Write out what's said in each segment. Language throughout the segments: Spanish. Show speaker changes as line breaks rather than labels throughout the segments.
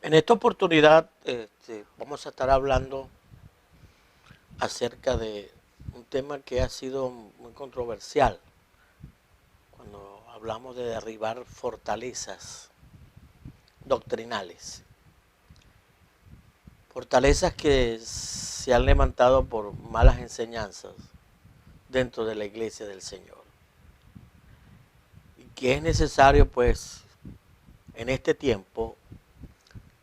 En esta oportunidad vamos a estar hablando acerca de un tema que ha sido muy controversial cuando hablamos de derribar fortalezas doctrinales, fortalezas que se han levantado por malas enseñanzas dentro de la iglesia del Señor, y que es necesario pues en este tiempo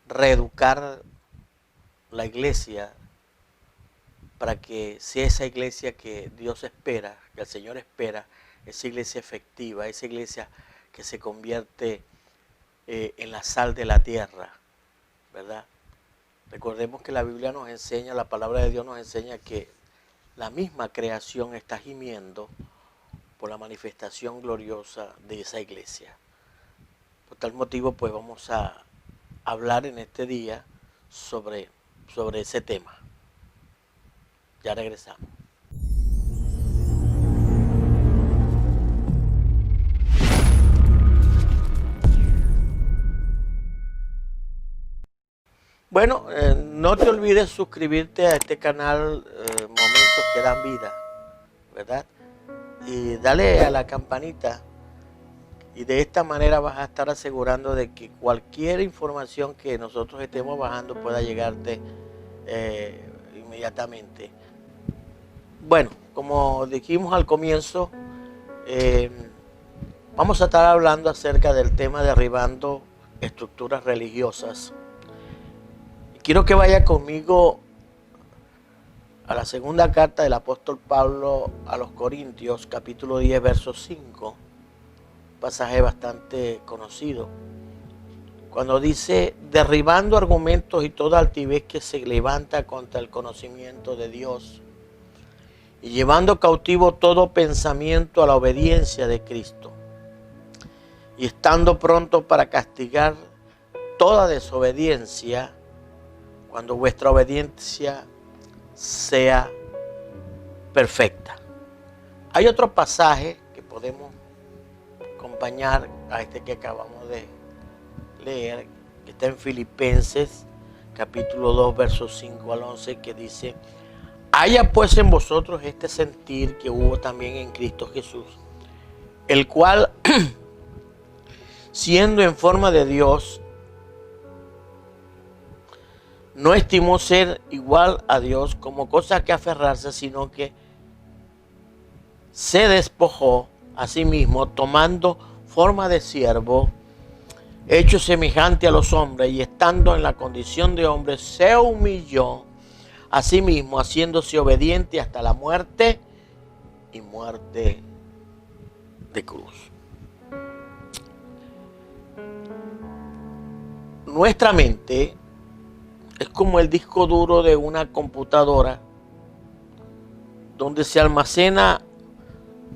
reeducar la iglesia para que sea esa iglesia que Dios espera, que el Señor espera, esa iglesia efectiva, esa iglesia que se convierte en la sal de la tierra, ¿verdad? Recordemos que la Biblia nos enseña, la palabra de Dios nos enseña que la misma creación está gimiendo por la manifestación gloriosa de esa iglesia. Por tal motivo, pues vamos a hablar en este día sobre ese tema. Ya regresamos. Bueno, no te olvides suscribirte a este canal Momentos que dan vida, ¿verdad? Y dale a la campanita, y de esta manera vas a estar asegurando de que cualquier información que nosotros estemos bajando pueda llegarte inmediatamente. Bueno, como dijimos al comienzo, vamos a estar hablando acerca del tema derribando estructuras religiosas. Quiero que vaya conmigo a la segunda carta del apóstol Pablo a los Corintios, capítulo 10, verso 5, pasaje bastante conocido, cuando dice: derribando argumentos y toda altivez que se levanta contra el conocimiento de Dios, y llevando cautivo todo pensamiento a la obediencia de Cristo, y estando pronto para castigar toda desobediencia, cuando vuestra obediencia sea perfecta. Hay otro pasaje que podemos acompañar a este que acabamos de leer, que está en Filipenses, capítulo 2, versos 5 al 11, que dice: haya pues en vosotros este sentir que hubo también en Cristo Jesús, el cual, siendo en forma de Dios, no estimó ser igual a Dios como cosa que aferrarse, sino que se despojó a sí mismo, tomando forma de siervo, hecho semejante a los hombres, y estando en la condición de hombre, se humilló a sí mismo, haciéndose obediente hasta la muerte, y muerte de cruz. Nuestra mente es como el disco duro de una computadora, donde se almacena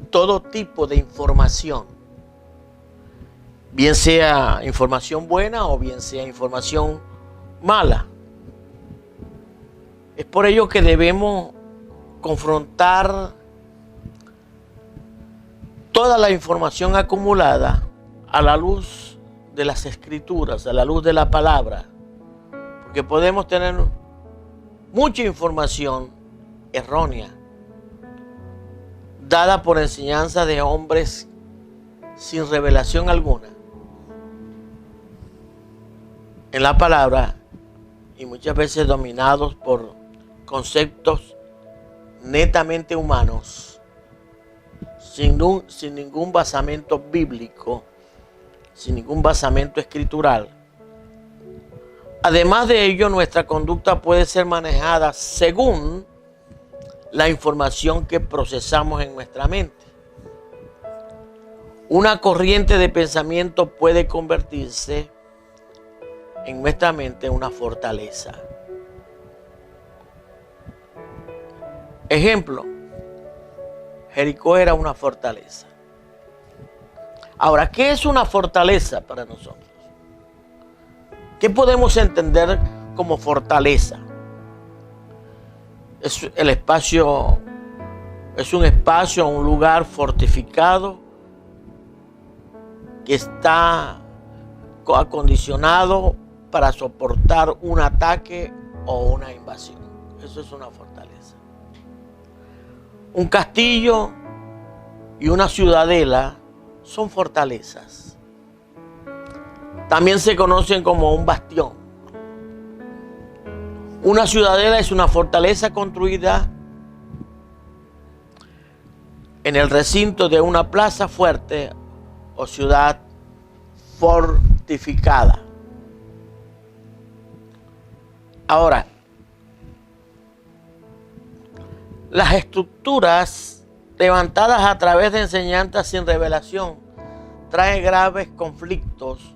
todo tipo de información, bien sea información buena o bien sea información mala. Es por ello que debemos confrontar toda la información acumulada a la luz de las Escrituras, a la luz de la palabra, porque podemos tener mucha información errónea, dada por enseñanza de hombres sin revelación alguna en la palabra, y muchas veces dominados por conceptos netamente humanos, sin ningún basamento bíblico, sin ningún basamento escritural. Además de ello, nuestra conducta puede ser manejada según la información que procesamos en nuestra mente. Una corriente de pensamiento puede convertirse en nuestra mente en una fortaleza. Ejemplo, Jericó era una fortaleza. Ahora, ¿qué es una fortaleza para nosotros? ¿Qué podemos entender como fortaleza? Es un espacio, un lugar fortificado que está acondicionado para soportar un ataque o una invasión. Eso es una fortaleza. Un castillo y una ciudadela son fortalezas. También se conocen como un bastión. Una ciudadela es una fortaleza construida en el recinto de una plaza fuerte o ciudad fortificada. Ahora, las estructuras levantadas a través de enseñanzas sin revelación traen graves conflictos,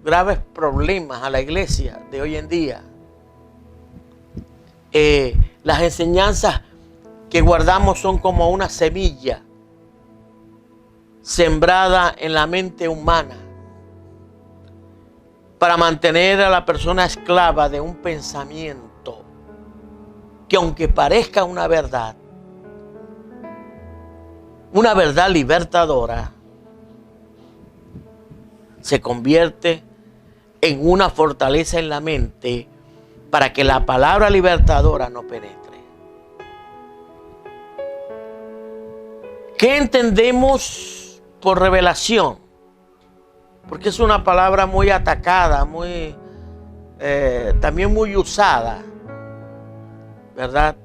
graves problemas a la iglesia de hoy en día. Las enseñanzas que guardamos son como una semilla sembrada en la mente humana para mantener a la persona esclava de un pensamiento que, aunque parezca una verdad libertadora, se convierte en una fortaleza en la mente para que la palabra libertadora no penetre. ¿Qué entendemos por revelación? Porque es una palabra muy atacada, también muy usada, ¿verdad?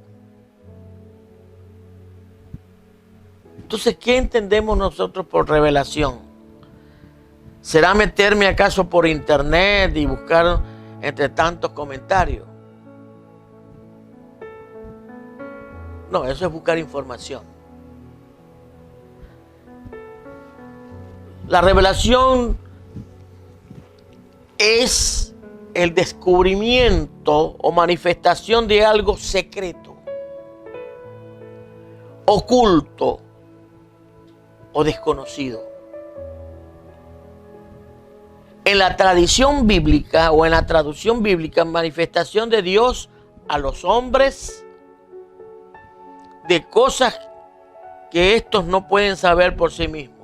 Entonces, ¿qué entendemos nosotros por revelación? ¿Será meterme acaso por internet y buscar entre tantos comentarios? No, eso es buscar información. La revelación es el descubrimiento o manifestación de algo secreto, oculto o desconocido. En la tradición bíblica o en la traducción bíblica, manifestación de Dios a los hombres de cosas que estos no pueden saber por sí mismos.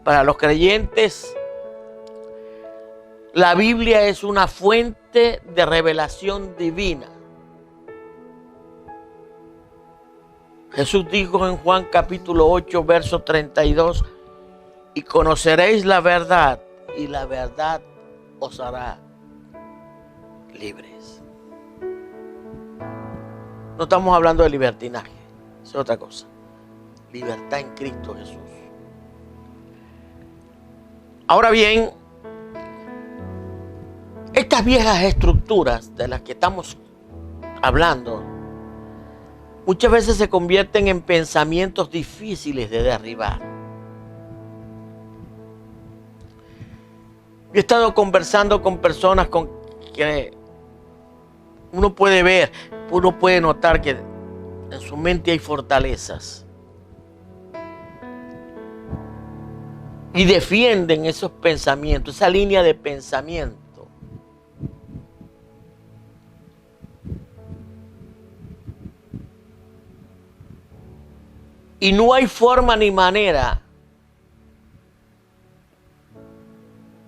Para los creyentes, la Biblia es una fuente de revelación divina. Jesús dijo en Juan capítulo 8, verso 32, y conoceréis la verdad, y la verdad os hará libres. No estamos hablando de libertinaje, es otra cosa. Libertad en Cristo Jesús. Ahora bien, estas viejas estructuras de las que estamos hablando muchas veces se convierten en pensamientos difíciles de derribar. Yo he estado conversando con personas con que uno puede ver, uno puede notar que en su mente hay fortalezas. Y defienden esos pensamientos, esa línea de pensamiento. Y no hay forma ni manera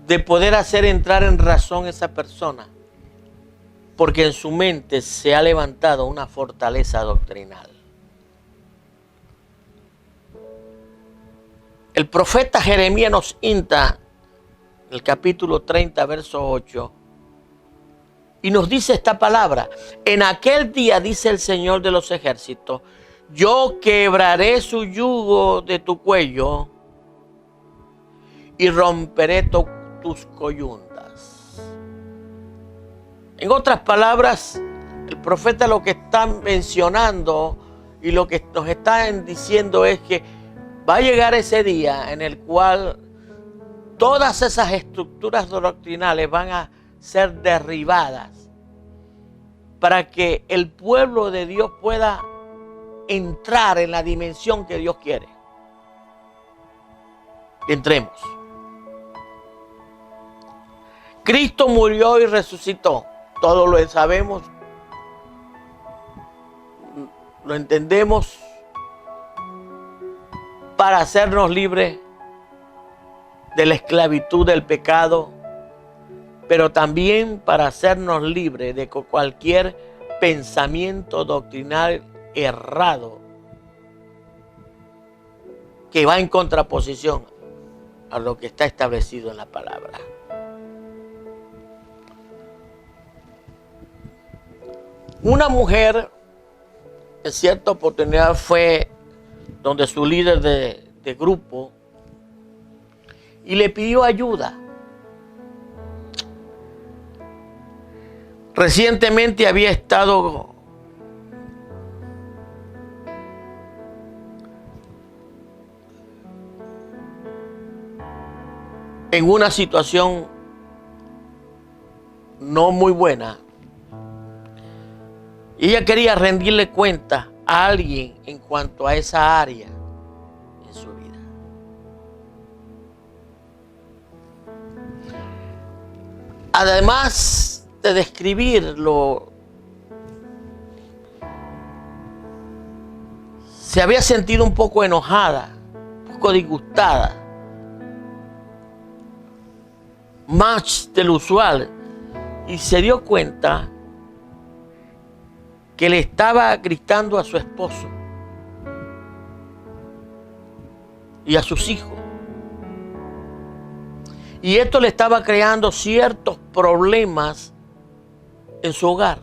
de poder hacer entrar en razón a esa persona, porque en su mente se ha levantado una fortaleza doctrinal. El profeta Jeremías nos insta en el capítulo 30, verso 8, y nos dice esta palabra: en aquel día, dice el Señor de los ejércitos, yo quebraré su yugo de tu cuello y romperé tus coyundas. En otras palabras, el profeta lo que está mencionando y lo que nos está diciendo es que va a llegar ese día en el cual todas esas estructuras doctrinales van a ser derribadas para que el pueblo de Dios pueda entrar en la dimensión que Dios quiere. Entremos. Cristo murió y resucitó. Todos lo sabemos, lo entendemos, para hacernos libres de la esclavitud del pecado pero también para hacernos libres de cualquier pensamiento doctrinal errado que va en contraposición a lo que está establecido en la palabra. Una mujer en cierta oportunidad fue donde su líder de grupo y le pidió ayuda. Recientemente había estado en una situación no muy buena. Y ella quería rendirle cuenta a alguien en cuanto a esa área en su vida. Además de describirlo, se había sentido un poco enojada, un poco disgustada, más de lo usual, y se dio cuenta que le estaba gritando a su esposo y a sus hijos. Y esto le estaba creando ciertos problemas en su hogar.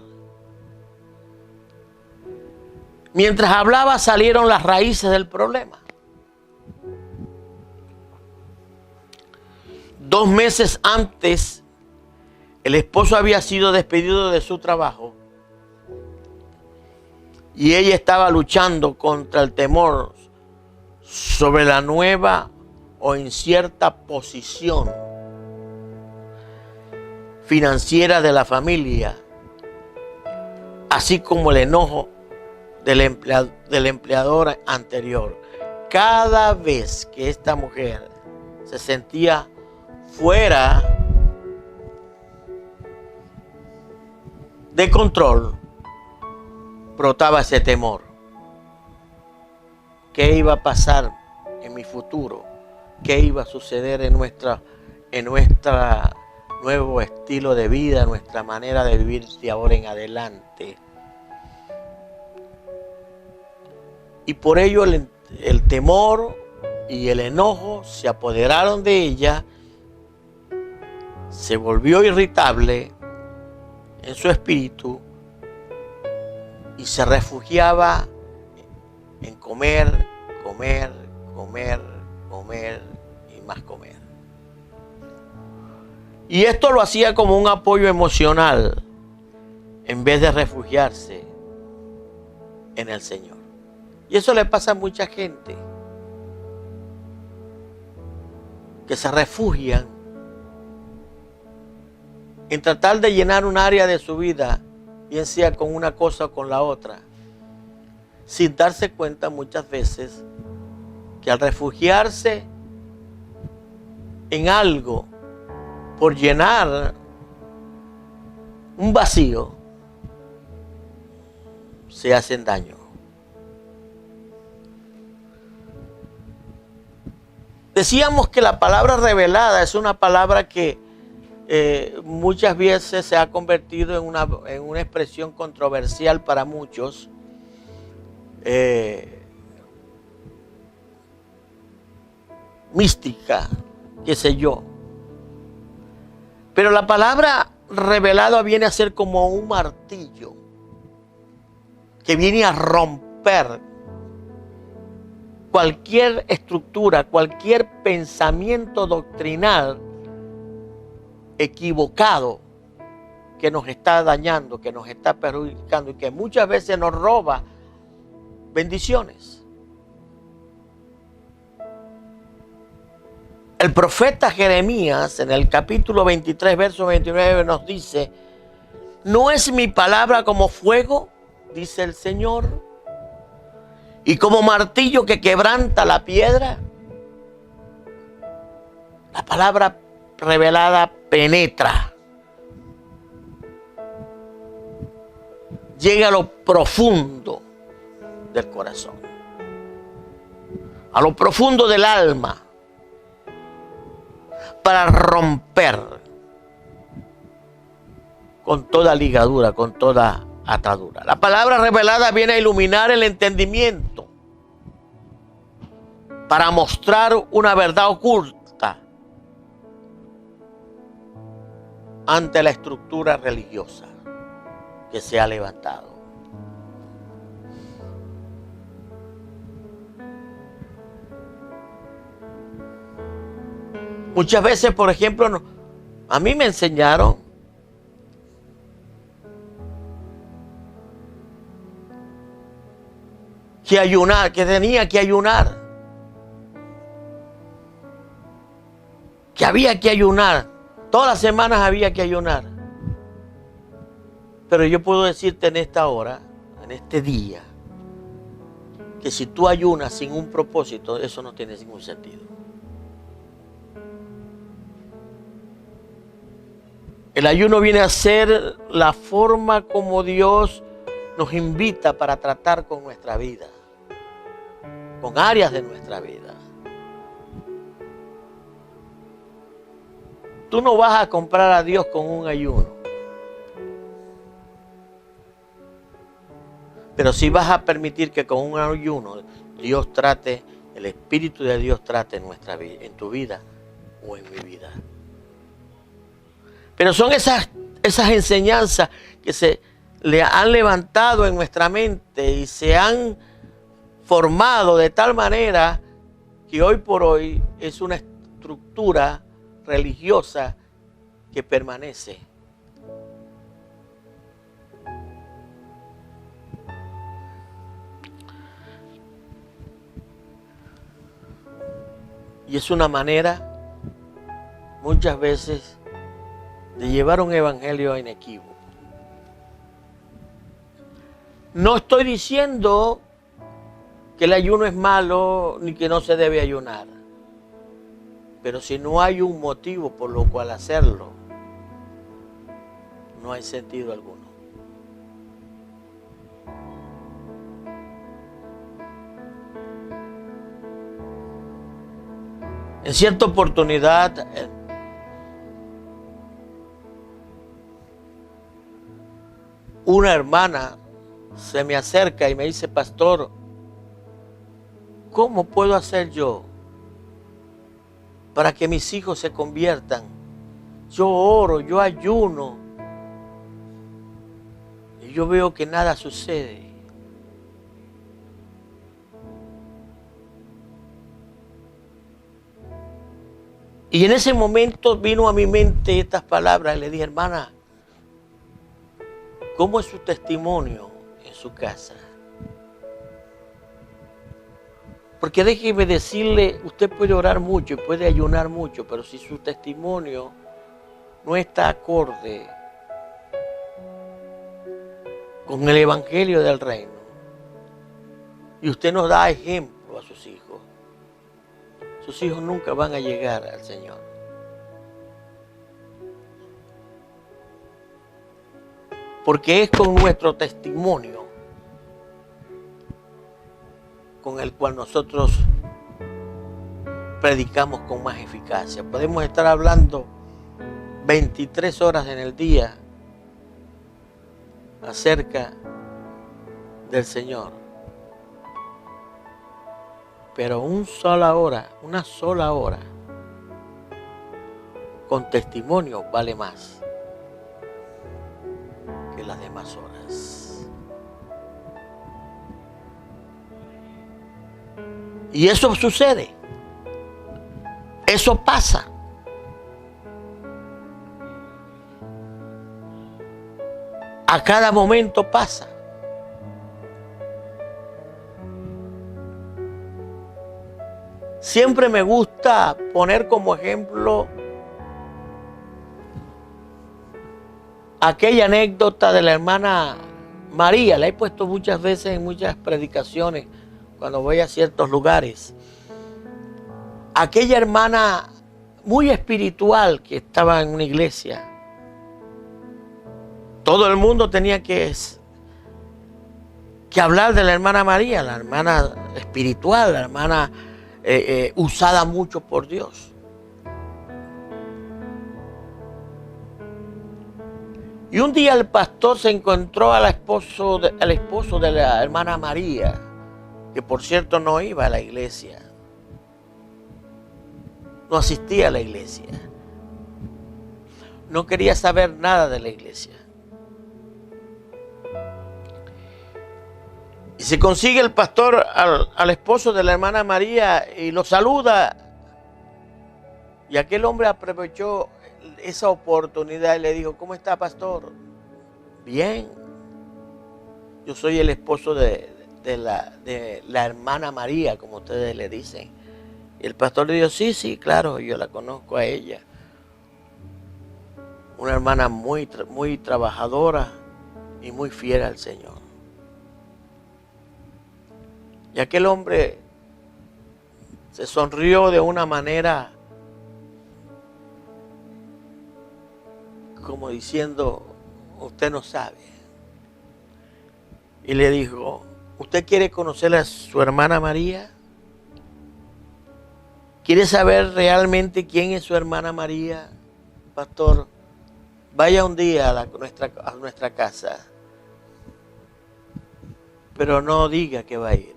Mientras hablaba salieron las raíces del problema. 2 meses antes, el esposo había sido despedido de su trabajo y ella estaba luchando contra el temor sobre la nueva o incierta posición financiera de la familia, así como el enojo del empleador anterior. Cada vez que esta mujer se sentía fuera de control, brotaba ese temor. ¿Qué iba a pasar en mi futuro? ¿Qué iba a suceder en nuestra nuevo estilo de vida, nuestra manera de vivir de ahora en adelante? Y por ello el temor y el enojo se apoderaron de ella, se volvió irritable en su espíritu y se refugiaba en comer, comer, comer, comer y más comer. Y esto lo hacía como un apoyo emocional en vez de refugiarse en el Señor. Y eso le pasa a mucha gente que se refugian en tratar de llenar un área de su vida, bien sea con una cosa o con la otra, sin darse cuenta muchas veces que al refugiarse en algo por llenar un vacío, se hacen daño. Decíamos que la palabra revelada es una palabra que muchas veces se ha convertido en una expresión controversial para muchos. Mística, qué sé yo. Pero la palabra revelada viene a ser como un martillo que viene a romper cualquier estructura, cualquier pensamiento doctrinal equivocado que nos está dañando, que nos está perjudicando y que muchas veces nos roba bendiciones. El profeta Jeremías en el capítulo 23, verso 29 nos dice: ¿no es mi palabra como fuego, dice el Señor, y como martillo que quebranta la piedra? La palabra revelada penetra, llega a lo profundo del corazón, a lo profundo del alma, para romper con toda ligadura, con toda atadura. La palabra revelada viene a iluminar el entendimiento para mostrar una verdad oculta ante la estructura religiosa que se ha levantado. Muchas veces, por ejemplo, a mí me enseñaron que ayunar, que tenía que ayunar, que había que ayunar, todas las semanas había que ayunar. Pero yo puedo decirte en esta hora, en este día, que si tú ayunas sin un propósito, eso no tiene ningún sentido. El ayuno viene a ser la forma como Dios nos invita para tratar con nuestra vida, con áreas de nuestra vida. Tú no vas a comprar a Dios con un ayuno, pero sí vas a permitir que con un ayuno Dios trate, el Espíritu de Dios trate en nuestra vida, en tu vida o en mi vida. Pero son esas enseñanzas que se le han levantado en nuestra mente y se han formado de tal manera que hoy por hoy es una estructura religiosa que permanece. Y es una manera, muchas veces, de llevar un evangelio inequívoco. No estoy diciendo que el ayuno es malo ni que no se debe ayunar. Pero si no hay un motivo por lo cual hacerlo, no hay sentido alguno. En cierta oportunidad, una hermana se me acerca y me dice: pastor, ¿cómo puedo hacer yo para que mis hijos se conviertan? Yo oro, yo ayuno, y yo veo que nada sucede. Y en ese momento vino a mi mente estas palabras. Le dije: hermana, ¿cómo es su testimonio en su casa? Porque déjeme decirle, usted puede orar mucho y puede ayunar mucho, pero si su testimonio no está acorde con el evangelio del reino, y usted nos da ejemplo a sus hijos nunca van a llegar al Señor. Porque es con nuestro testimonio con el cual nosotros predicamos con más eficacia. Podemos estar hablando 23 horas en el día acerca del Señor, pero una sola hora con testimonio vale más que las demás horas. Y eso sucede, eso pasa. A cada momento pasa. Siempre me gusta poner como ejemplo aquella anécdota de la hermana María. La he puesto muchas veces en muchas predicaciones cuando voy a ciertos lugares. Aquella hermana muy espiritual que estaba en una iglesia. Todo el mundo tenía que hablar de la hermana María, la hermana espiritual, la hermana usada mucho por Dios. Y un día el pastor se encontró al esposo de la hermana María, que por cierto no iba a la iglesia, no asistía a la iglesia, no quería saber nada de la iglesia. Y se consigue el pastor al esposo de la hermana María y lo saluda. Y aquel hombre aprovechó esa oportunidad y le dijo: ¿cómo está, pastor? Bien. Yo soy el esposo de la hermana María, como ustedes le dicen. Y el pastor le dijo: sí, sí, claro, yo la conozco a ella. Una hermana muy trabajadora y muy fiel al Señor. Y aquel hombre se sonrió de una manera como diciendo: usted no sabe. Y le dijo: ¿usted quiere conocer a su hermana María? ¿Quiere saber realmente quién es su hermana María? Pastor, vaya un día a nuestra casa, pero no diga que va a ir.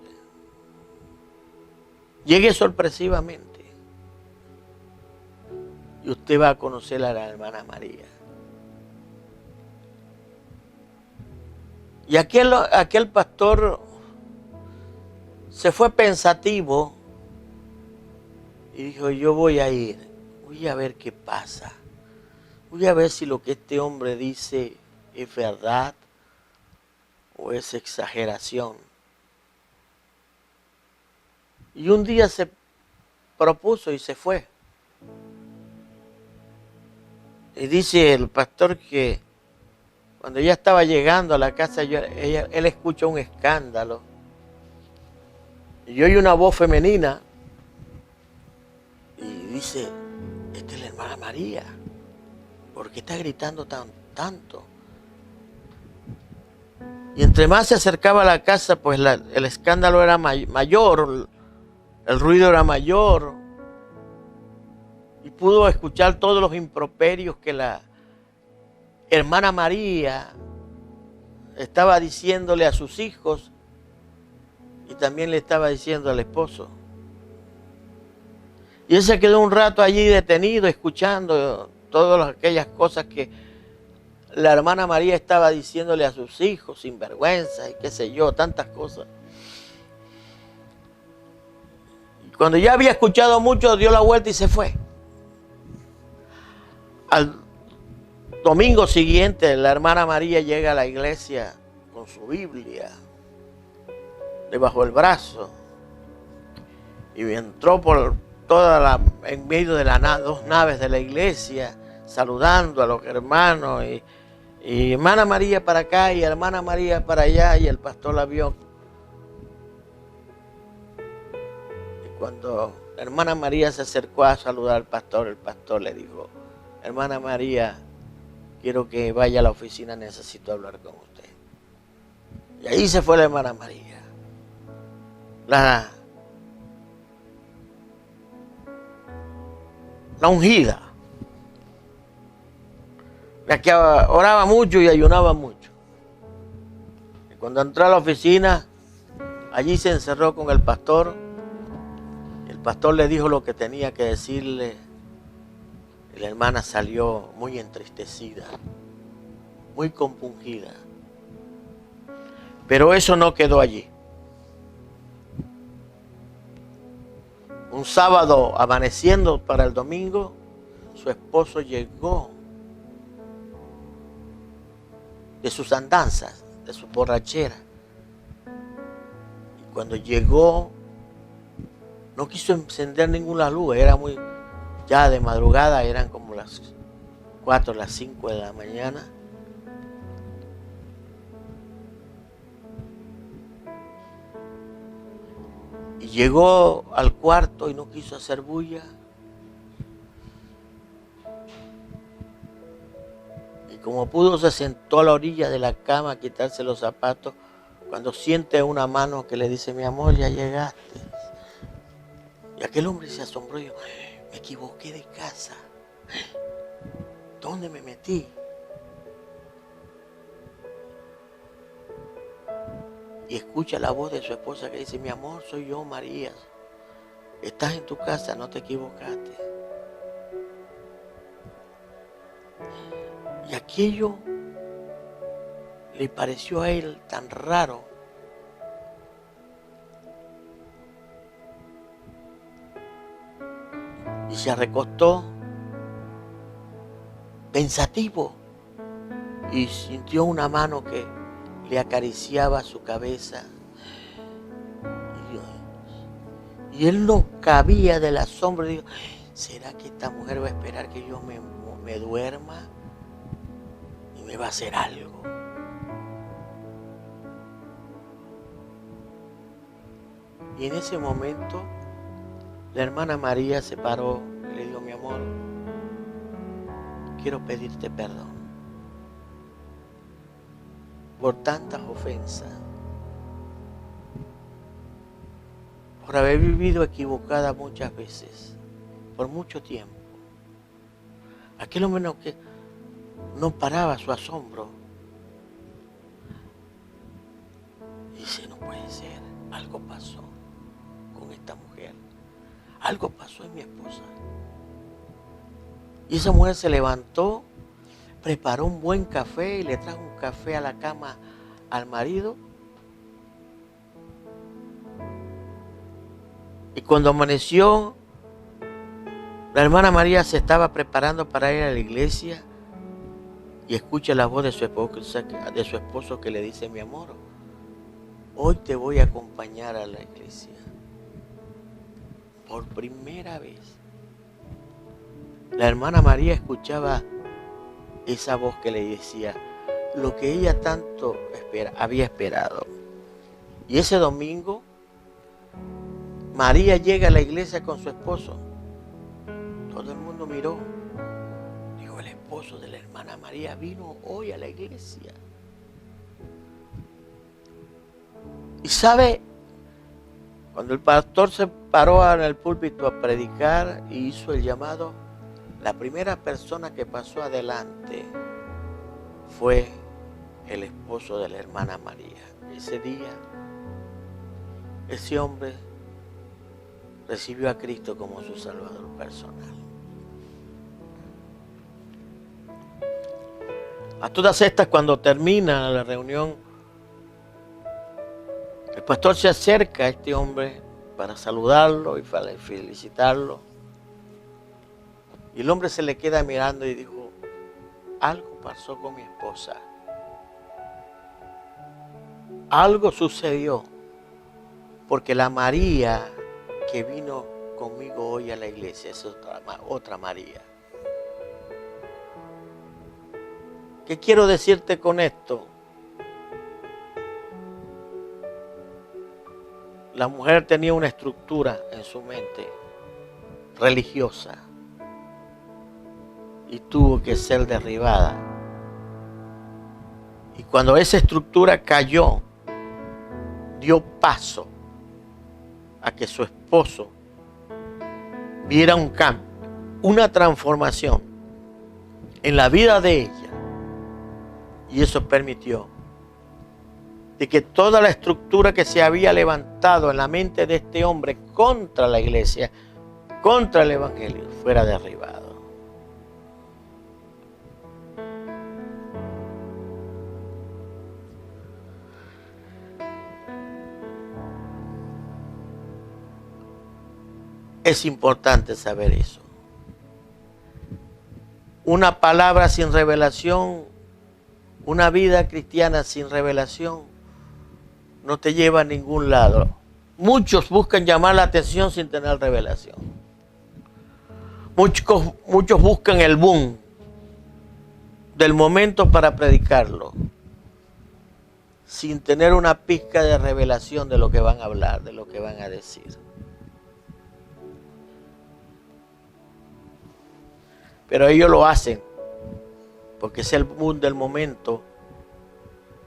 Llegue sorpresivamente y usted va a conocer a la hermana María. Y aquel pastor se fue pensativo y dijo: yo voy a ir, voy a ver qué pasa, voy a ver si lo que este hombre dice es verdad o es exageración. Y un día se propuso y se fue. Y dice el pastor que cuando ya estaba llegando a la casa, él escucha un escándalo. Y oye una voz femenina. Y dice: esta es la hermana María. ¿Por qué está gritando tanto? Y entre más se acercaba a la casa, pues el escándalo era mayor. El ruido era mayor. Y pudo escuchar todos los improperios que la hermana María estaba diciéndole a sus hijos y también le estaba diciendo al esposo. Y él se quedó un rato allí detenido, escuchando todas aquellas cosas que la hermana María estaba diciéndole a sus hijos, sin vergüenza y qué sé yo, tantas cosas. Y cuando ya había escuchado mucho, dio la vuelta y se fue. Al domingo siguiente, la hermana María llega a la iglesia con su Biblia debajo del brazo y entró por en medio de las dos naves de la iglesia, saludando a los hermanos y hermana María para acá y hermana María para allá, y el pastor la vio. Y cuando la hermana María se acercó a saludar al pastor, el pastor le dijo: hermana María, quiero que vaya a la oficina, necesito hablar con usted. Y ahí se fue la hermana María. La ungida. La que oraba mucho y ayunaba mucho. Y cuando entró a la oficina, allí se encerró con el pastor. El pastor le dijo lo que tenía que decirle. Y la hermana salió muy entristecida, muy compungida. Pero eso no quedó allí. Un sábado, amaneciendo para el domingo, su esposo llegó de sus andanzas, de su borrachera. Y cuando llegó, no quiso encender ninguna luz, era ya de madrugada, eran como las 4, las 5 de la mañana. Y llegó al cuarto y no quiso hacer bulla. Y como pudo, se sentó a la orilla de la cama a quitarse los zapatos, cuando siente una mano que le dice: mi amor, ya llegaste. Y aquel hombre se asombró y dijo: me equivoqué de casa. ¿Dónde me metí? y escucha la voz de su esposa que dice: mi amor, soy yo, María. Estás en tu casa, no te equivocaste. Y aquello le pareció a él tan raro. Y se recostó pensativo y sintió una mano que le acariciaba su cabeza. Y él no cabía del asombro. Dijo: ¿será que esta mujer va a esperar que yo me duerma y me va a hacer algo? Y en ese momento la hermana María se paró y le dijo: mi amor, quiero pedirte perdón por tantas ofensas, por haber vivido equivocada muchas veces, por mucho tiempo. Aquel hombre que no paraba su asombro. Y dice: no puede ser, algo pasó con esta mujer, algo pasó en mi esposa. Y esa mujer se levantó, preparó un buen café y le trajo un café a la cama al marido. Y cuando amaneció, la hermana María se estaba preparando para ir a la iglesia y escucha la voz de su esposo que le dice: mi amor, hoy te voy a acompañar a la iglesia. Por primera vez, la hermana María escuchaba esa voz que le decía lo que ella tanto había esperado. Y ese domingo, María llega a la iglesia con su esposo. Todo el mundo miró. Dijo: el esposo de la hermana María vino hoy a la iglesia. Y sabe, cuando el pastor se paró en el púlpito a predicar y hizo el llamado, la primera persona que pasó adelante fue el esposo de la hermana María. Ese día, ese hombre recibió a Cristo como su Salvador personal. A todas estas, cuando termina la reunión, el pastor se acerca a este hombre para saludarlo y para felicitarlo. Y el hombre se le queda mirando y dijo: algo pasó con mi esposa. Algo sucedió, porque la María que vino conmigo hoy a la iglesia es otra María. ¿Qué quiero decirte con esto? La mujer tenía una estructura en su mente religiosa y tuvo que ser derribada. Y cuando esa estructura cayó, dio paso a que su esposo viera un cambio, una transformación en la vida de ella. Y eso permitió de que toda la estructura que se había levantado en la mente de este hombre contra la iglesia, contra el evangelio, fuera derribado. Es importante saber eso. Una palabra sin revelación, una vida cristiana sin revelación, no te lleva a ningún lado. Muchos buscan llamar la atención sin tener revelación. Muchos buscan el boom del momento para predicarlo, sin tener una pizca de revelación de lo que van a hablar, de lo que van a decir. Pero ellos lo hacen porque es el boom del momento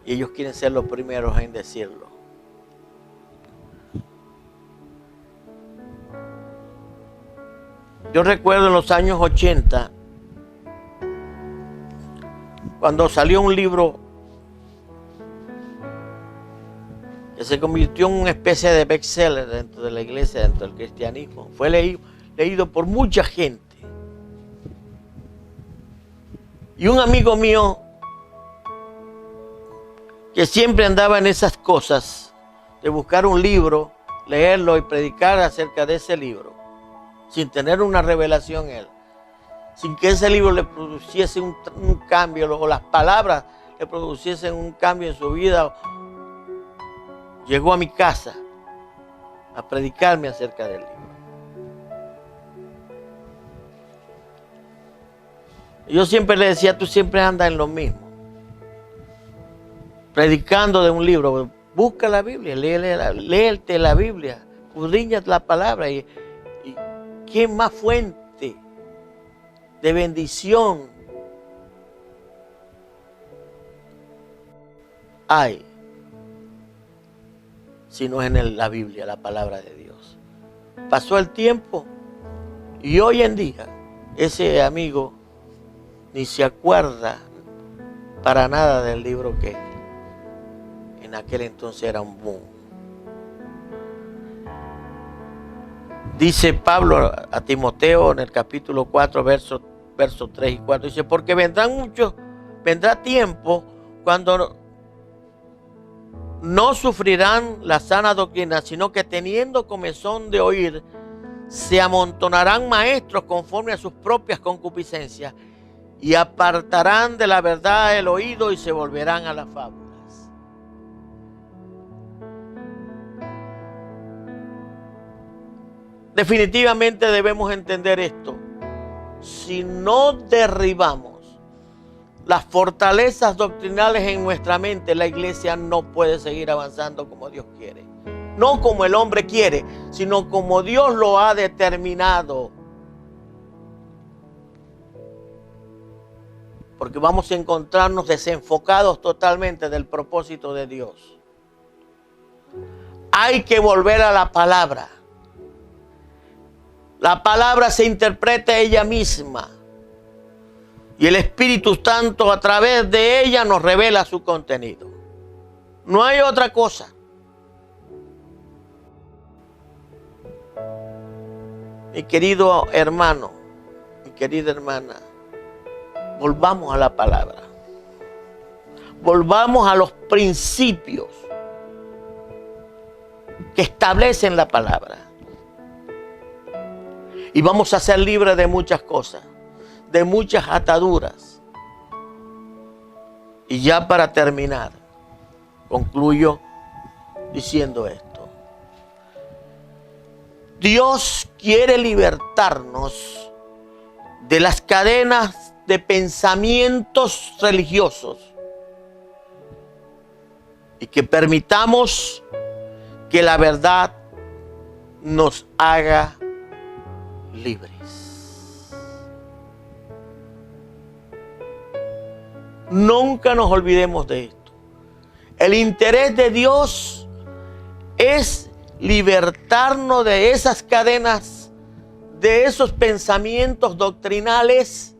y ellos quieren ser los primeros en decirlo. Yo recuerdo en los años 80, cuando salió un libro que se convirtió en una especie de bestseller dentro de la iglesia, dentro del cristianismo. Fue leído por mucha gente. Y un amigo mío, que siempre andaba en esas cosas, de buscar un libro, leerlo y predicar acerca de ese libro, sin tener una revelación él, sin que ese libro le produciese un cambio, o las palabras le produciesen un cambio en su vida, llegó a mi casa a predicarme acerca del libro. Y yo siempre le decía, tú siempre andas en lo mismo, predicando de un libro. Busca la Biblia, léete la Biblia, escudriña la palabra. Y ¿qué más fuente de bendición hay si no es en la Biblia, la palabra de Dios? Pasó el tiempo y hoy en día ese amigo ni se acuerda para nada del libro que en aquel entonces era un boom. Dice Pablo a Timoteo en el capítulo 4, versos 3 y 4, dice, porque vendrá tiempo cuando no sufrirán la sana doctrina, sino que teniendo comezón de oír, se amontonarán maestros conforme a sus propias concupiscencias y apartarán de la verdad el oído y se volverán a las fábulas. Definitivamente debemos entender esto. Si no derribamos las fortalezas doctrinales en nuestra mente, la iglesia no puede seguir avanzando como Dios quiere. No como el hombre quiere, sino como Dios lo ha determinado. Porque vamos a encontrarnos desenfocados totalmente del propósito de Dios. Hay que volver a la palabra. La palabra se interpreta ella misma. Y el Espíritu Santo a través de ella nos revela su contenido. No hay otra cosa. Mi querido hermano, mi querida hermana, volvamos a la palabra. Volvamos a los principios que establecen la palabra. Y vamos a ser libres de muchas cosas, de muchas ataduras. Y ya para terminar, concluyo diciendo esto. Dios quiere libertarnos de las cadenas de pensamientos religiosos y que permitamos que la verdad nos haga libres. Nunca nos olvidemos de esto. El interés de Dios es libertarnos de esas cadenas, de esos pensamientos doctrinales,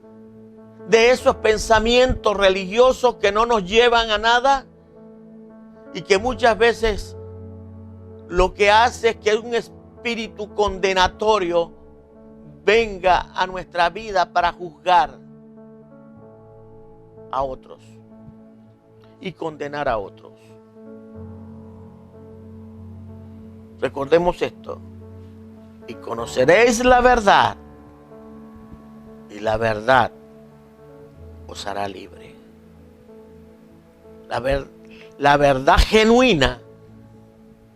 de esos pensamientos religiosos que no nos llevan a nada y que muchas veces lo que hace es que un espíritu condenatorio venga a nuestra vida para juzgar a otros y condenar a otros. Recordemos esto. Y conoceréis la verdad, y la verdad os hará libre. La verdad genuina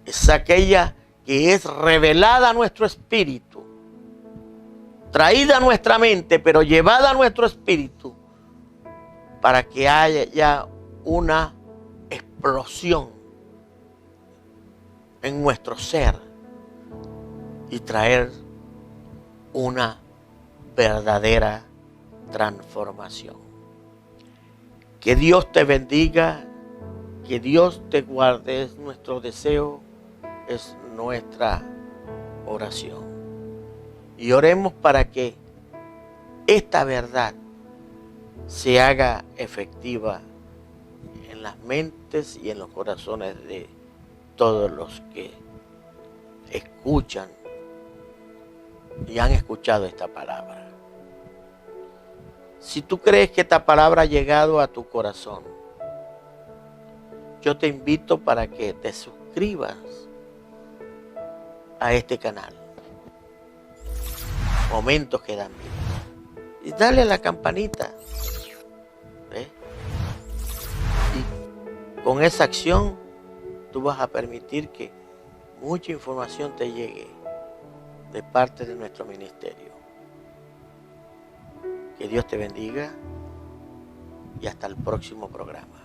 es aquella que es revelada a nuestro espíritu, traída a nuestra mente, pero llevada a nuestro espíritu, para que haya una explosión en nuestro ser y traer una verdadera transformación. Que Dios te bendiga, que Dios te guarde, es nuestro deseo, es nuestra oración. Y oremos para que esta verdad se haga efectiva en las mentes y en los corazones de todos los que escuchan y han escuchado esta palabra. Si tú crees que esta palabra ha llegado a tu corazón, yo te invito para que te suscribas a este canal. Momentos que dan vida. Y dale a la campanita. ¿Ves? Y con esa acción tú vas a permitir que mucha información te llegue de parte de nuestro ministerio. Que Dios te bendiga y hasta el próximo programa.